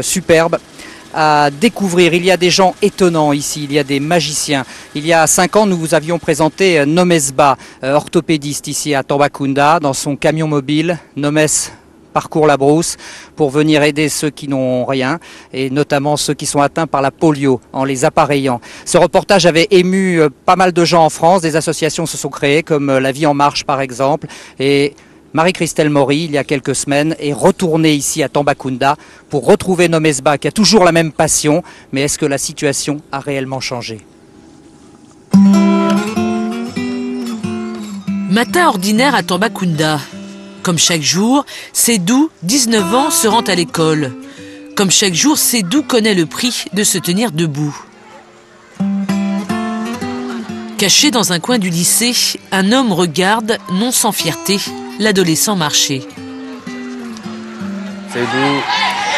superbe à découvrir. Il y a des gens étonnants ici, il y a des magiciens. Il y a 5 ans, nous vous avions présenté Nomesba, orthopédiste ici à Tambacounda, dans son camion mobile. Nomes parcourt la brousse pour venir aider ceux qui n'ont rien, et notamment ceux qui sont atteints par la polio, en les appareillant. Ce reportage avait ému pas mal de gens en France, des associations se sont créées, comme La Vie en Marche par exemple, et Marie-Christelle Maury, il y a quelques semaines, est retournée ici à Tambacounda pour retrouver Nomesba, qui a toujours la même passion, mais est-ce que la situation a réellement changé? Matin ordinaire à Tambacounda. Comme chaque jour, Sédou, 19 ans, se rend à l'école. Comme chaque jour, Sédou connaît le prix de se tenir debout. Caché dans un coin du lycée, un homme regarde, non sans fierté, l'adolescent marcher. Sédou,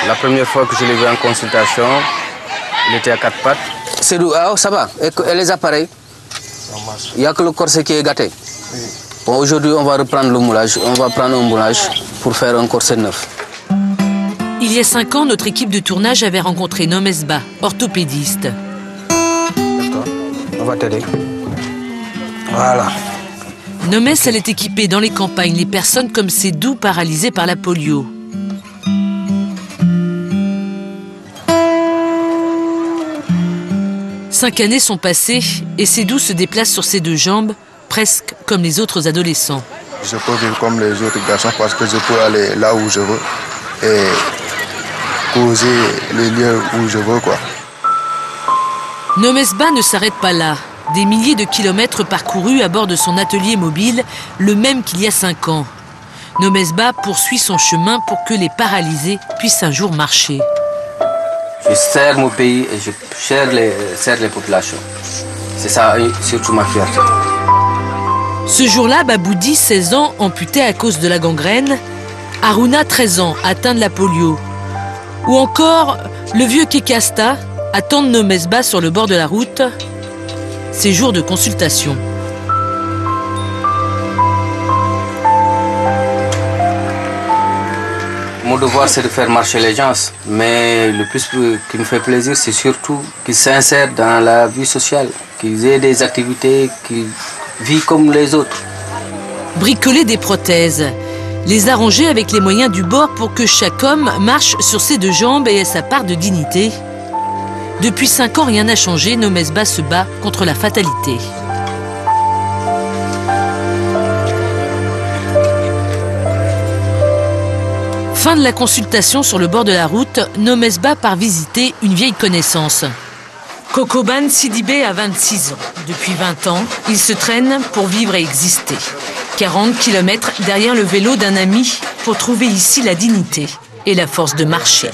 la première fois que je l'ai vu en consultation, il était à 4 pattes. Sédou, ça va? Et les appareils? Il n'y a que le corset qui est gâté. Oui. Bon, aujourd'hui, on va reprendre le moulage. On va prendre un moulage pour faire un corset neuf. Il y a 5 ans, notre équipe de tournage avait rencontré Nomesba, orthopédiste. On va t'aider. Voilà. Nomes, elle est équipée dans les campagnes, les personnes comme Sédou paralysées par la polio. Cinq années sont passées et Sédou se déplace sur ses 2 jambes, presque comme les autres adolescents. Je peux vivre comme les autres garçons parce que je peux aller là où je veux et causer les lieux où je veux, quoi. Nomesba ne s'arrête pas là. Des milliers de kilomètres parcourus à bord de son atelier mobile, le même qu'il y a 5 ans. Nomesba poursuit son chemin pour que les paralysés puissent un jour marcher. Je sers mon pays et je sers les populations. C'est ça, surtout ma fierté. Ce jour-là, Baboudi, 16 ans, amputé à cause de la gangrène. Aruna, 13 ans, atteint de la polio. Ou encore, le vieux Kekasta, attend Nomesba sur le bord de la route. Ses jours de consultation. Mon devoir, c'est de faire marcher les gens. Mais le plus qui me fait plaisir, c'est surtout qu'ils s'insèrent dans la vie sociale, qu'ils aient des activités, qu'ils vivent comme les autres. Bricoler des prothèses, les arranger avec les moyens du bord pour que chaque homme marche sur ses 2 jambes et ait sa part de dignité. Depuis 5 ans, rien n'a changé, Nomesba se bat contre la fatalité. Fin de la consultation sur le bord de la route, Nomesba part visiter une vieille connaissance. Kokoban Sidibé a 26 ans. Depuis 20 ans, il se traîne pour vivre et exister. 40 km derrière le vélo d'un ami pour trouver ici la dignité et la force de marcher.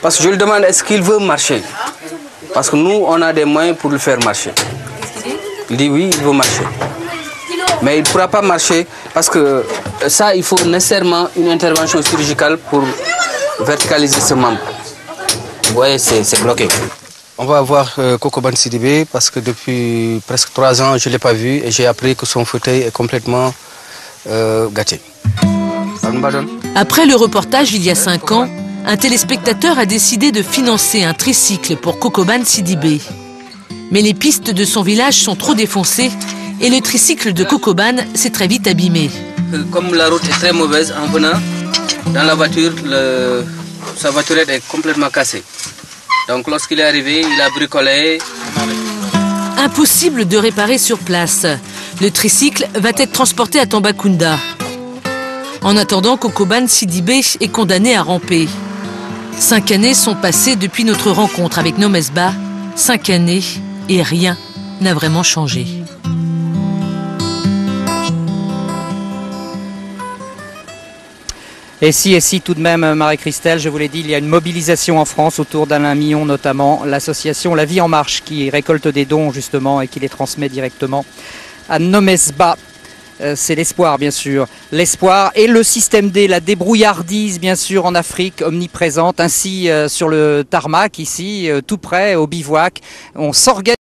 Parce que je lui demande est-ce qu'il veut marcher. Parce que nous, on a des moyens pour le faire marcher. Il dit oui, il veut marcher. Mais il ne pourra pas marcher parce que ça, il faut nécessairement une intervention chirurgicale pour verticaliser ce membre. Vous voyez, c'est bloqué. On va voir Kokoban Sidibé parce que depuis presque 3 ans, je ne l'ai pas vu et j'ai appris que son fauteuil est complètement gâté. Après le reportage il y a 5 ans, un téléspectateur a décidé de financer un tricycle pour Kokoban Sidibé. Mais les pistes de son village sont trop défoncées et le tricycle de Kokoban s'est très vite abîmé. Comme la route est très mauvaise, en venant dans la voiture, sa voiturette est complètement cassée. Donc lorsqu'il est arrivé, il a bricolé. Impossible de réparer sur place. Le tricycle va être transporté à Tambacounda. En attendant, Kokoban Sidibé est condamné à ramper. 5 années sont passées depuis notre rencontre avec Nomesba. 5 années et rien n'a vraiment changé. Et si tout de même, Marie-Christelle, je vous l'ai dit, il y a une mobilisation en France autour d'Alain Millon notamment, l'association La Vie en Marche qui récolte des dons justement et qui les transmet directement à Nomesba. C'est l'espoir bien sûr, l'espoir et le système D, la débrouillardise bien sûr en Afrique omniprésente, ainsi sur le tarmac ici, tout près au bivouac, on s'organise.